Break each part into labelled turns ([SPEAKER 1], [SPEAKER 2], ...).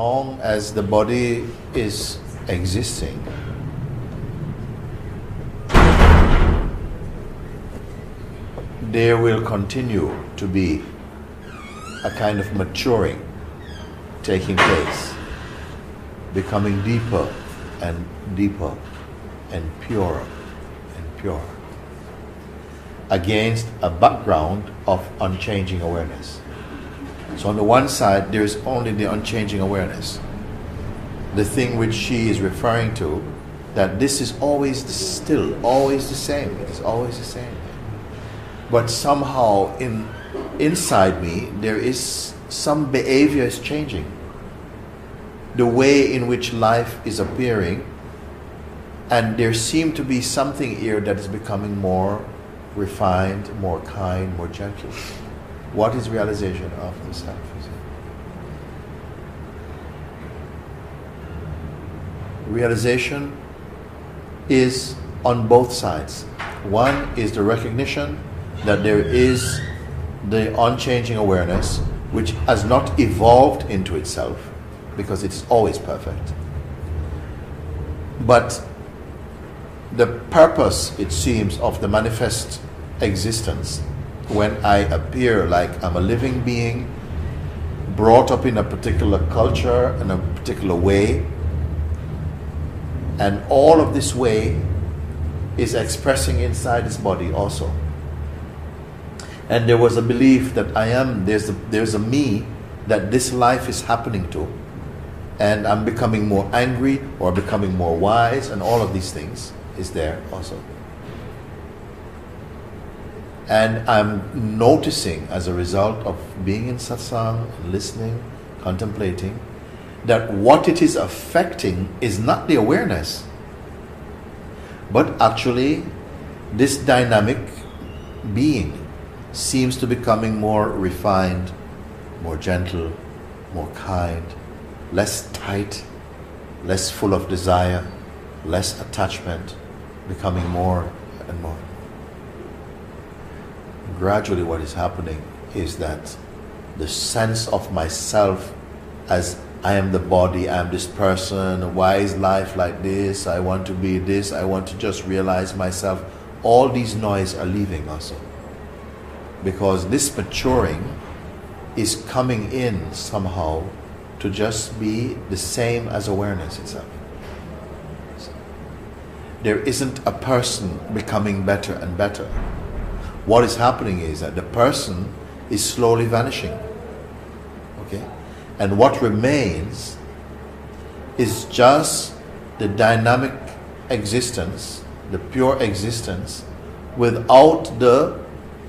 [SPEAKER 1] long as the body is existing, there will continue to be a kind of maturing taking place, becoming deeper and deeper and purer and purer, against a background of unchanging awareness. So on the one side, there is only the unchanging awareness, the thing which she is referring to, that this is always still, always the same. It is always the same. But somehow inside me, there is some behavior is changing. The way in which life is appearing, and there seems to be something here that is becoming more refined, more kind, more gentle. What is realization of the self? Realization is on both sides. One is the recognition that there is the unchanging awareness which has not evolved into itself because it's always perfect. But the purpose, it seems, of the manifest existence, when I appear like I'm a living being, brought up in a particular culture, in a particular way, and all of this way is expressing inside this body also. And there was a belief that there's a me that this life is happening to, and I'm becoming more angry or becoming more wise, and all of these things is there also. And I'm noticing as a result of being in satsang, listening, contemplating, that what it is affecting is not the awareness, but actually this dynamic being seems to be becoming more refined, more gentle, more kind, less tight, less full of desire, less attachment, becoming more and more. Gradually what is happening is that the sense of myself as I am the body, I am this person, why is life like this, I want to be this, I want to just realize myself, all these noise are leaving also. Because this maturing is coming in somehow to just be the same as awareness itself. There isn't a person becoming better and better. What is happening is that the person is slowly vanishing. Okay? And what remains is just the dynamic existence, the pure existence, without the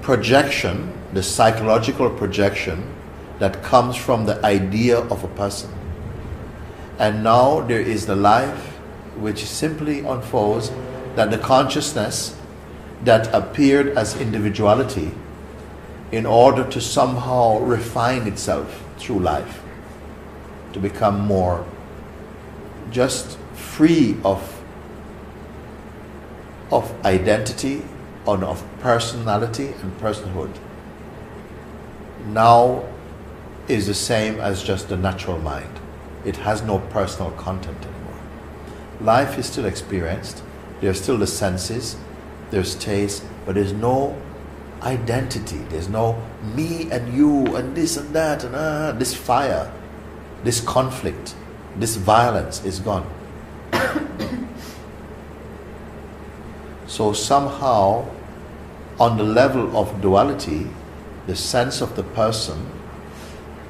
[SPEAKER 1] projection, the psychological projection that comes from the idea of a person. And now there is the life which simply unfolds, that the consciousness that appeared as individuality in order to somehow refine itself through life, to become more just free of identity and of personality and personhood, now is the same as just the natural mind. It has no personal content anymore. Life is still experienced, there's still the senses, there's taste, but there's no identity, there's no me and you and this and that and this fire, this conflict, this violence is gone. So somehow, on the level of duality, the sense of the person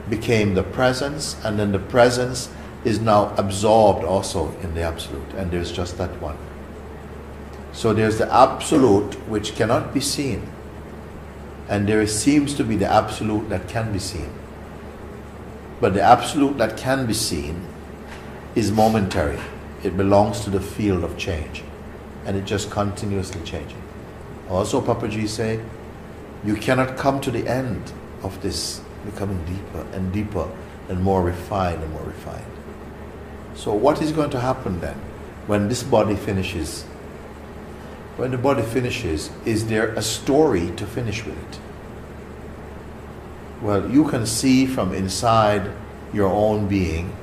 [SPEAKER 1] became the presence, and then the presence is now absorbed also in the absolute, and there's just that one. So there's the absolute which cannot be seen, and there seems to be the absolute that can be seen. But the absolute that can be seen is momentary. It belongs to the field of change, and it just continuously changing. Also, Papaji say, you cannot come to the end of this becoming deeper and deeper and more refined and more refined. So what is going to happen then when this body finishes? When the body finishes, is there a story to finish with it? Well, you can see from inside your own being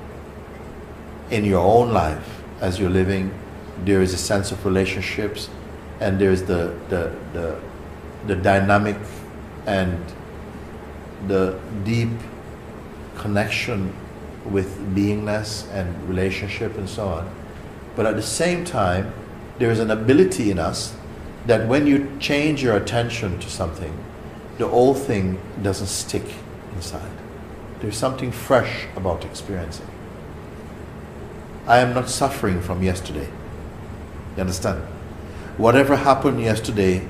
[SPEAKER 1] in your own life as you're living, there is a sense of relationships, and there is the dynamic and the deep connection with beingness and relationship and so on. But at the same time, there is an ability in us that when you change your attention to something, the old thing doesn't stick inside. There's something fresh about experiencing. I am not suffering from yesterday. You understand? Whatever happened yesterday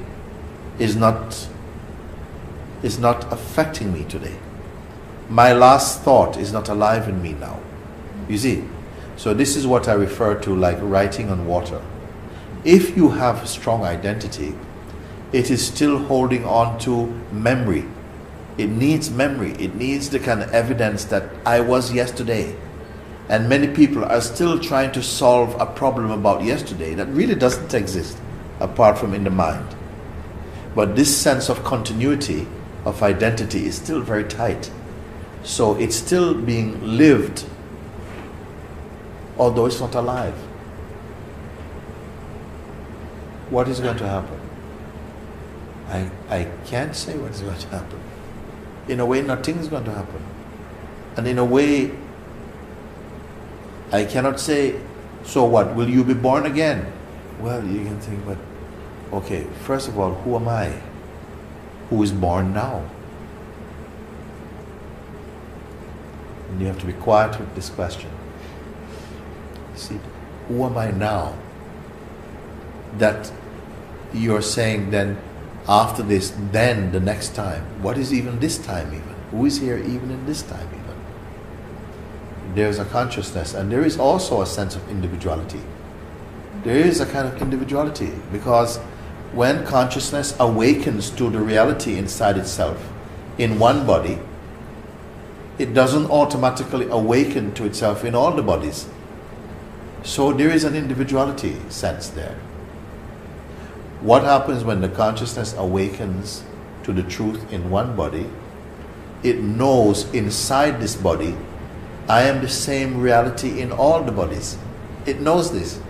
[SPEAKER 1] is not affecting me today. My last thought is not alive in me now. You see? So this is what I refer to like writing on water. If you have a strong identity, it is still holding on to memory. It needs memory. It needs the kind of evidence that I was yesterday. And many people are still trying to solve a problem about yesterday that really doesn't exist apart from in the mind. But this sense of continuity, of identity, is still very tight. So it's still being lived, although it's not alive. What is going to happen? I can't say what is going to happen. In a way, nothing is going to happen. And in a way, I cannot say, so what, will you be born again? Well, you can think, but, okay, first of all, who am I? Who is born now? And you have to be quiet with this question. See, who am I now? That you're saying then, after this, then the next time. What is even this time even? Who is here even in this time even? There's a consciousness, and there is also a sense of individuality. There is a kind of individuality, because when consciousness awakens to the reality inside itself in one body, it doesn't automatically awaken to itself in all the bodies. So there is an individuality sense there. What happens when the consciousness awakens to the truth in one body? It knows inside this body, I am the same reality in all the bodies. It knows this.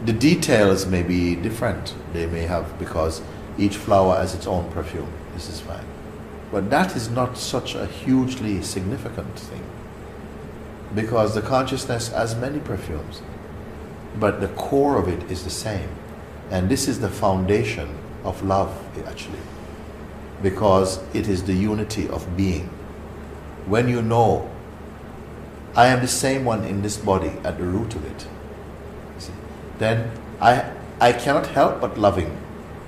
[SPEAKER 1] The details may be different. They may have, because each flower has its own perfume. This is fine. But that is not such a hugely significant thing, because the consciousness has many perfumes, but the core of it is the same. And this is the foundation of love, actually, because it is the unity of being. When you know, I am the same one in this body at the root of it, see, then I cannot help but loving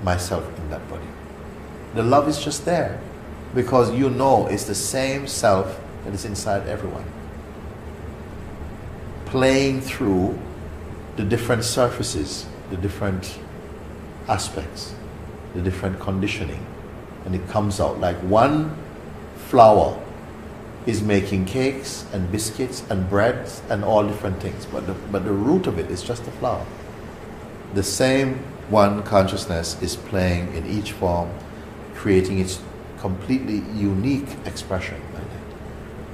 [SPEAKER 1] myself in that body. The love is just there, because you know it's the same self that is inside everyone, playing through the different surfaces, the different aspects, the different conditioning, and it comes out like one flower is making cakes and biscuits and breads and all different things, but the root of it is just a flower. The same one consciousness is playing in each form, creating its completely unique expression,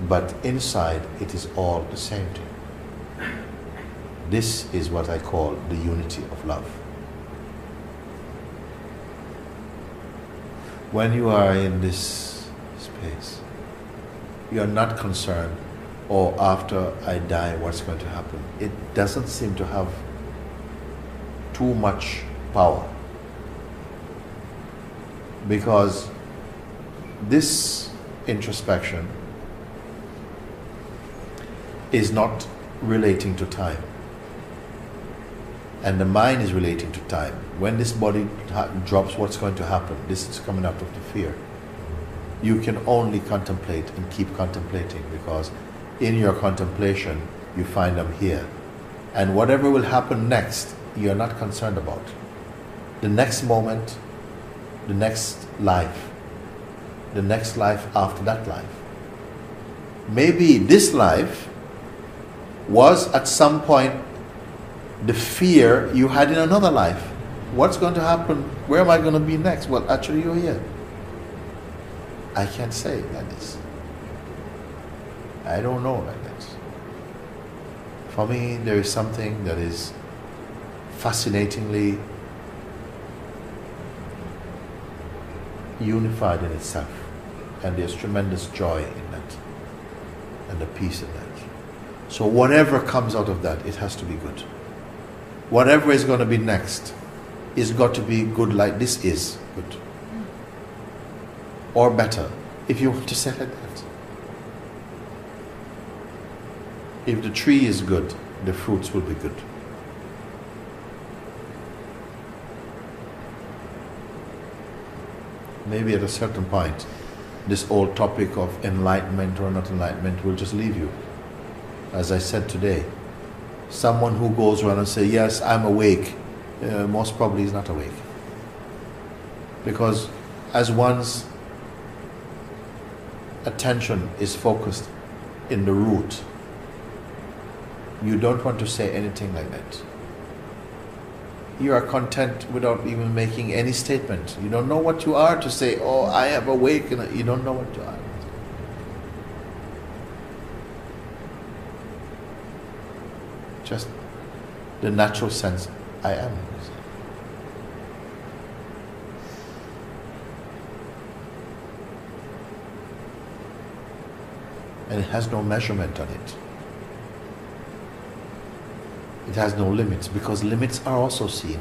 [SPEAKER 1] but inside it is all the same thing. This is what I call the unity of love. When you are in this space, you are not concerned, oh, after I die, what's going to happen? It doesn't seem to have too much power, because this introspection is not relating to time, and the mind is relating to time. When this body drops, what's going to happen? This is coming out of the fear. You can only contemplate and keep contemplating, because in your contemplation you find I'm here, and whatever will happen next you're not concerned about. The next moment, the next life, the next life after that life. Maybe this life was at some point the fear you had in another life. What's going to happen? Where am I going to be next? Well, actually you're here. I can't say like this. I don't know like this. For me, there is something that is fascinatingly unified in itself, and there's tremendous joy in that, and the peace in that. So whatever comes out of that, it has to be good. Whatever is going to be next is got to be good, like this is good, or better, if you want to say like that. If the tree is good, the fruits will be good. Maybe at a certain point, this whole topic of enlightenment or not enlightenment will just leave you. As I said today, someone who goes around and says, yes, I'm awake, most probably is not awake. Because as one's attention is focused in the root, you don't want to say anything like that. You are content without even making any statement. You don't know what you are to say, oh, I am awake. You don't know what you are. Just the natural sense, I am. And it has no measurement on it. It has no limits, because limits are also seen.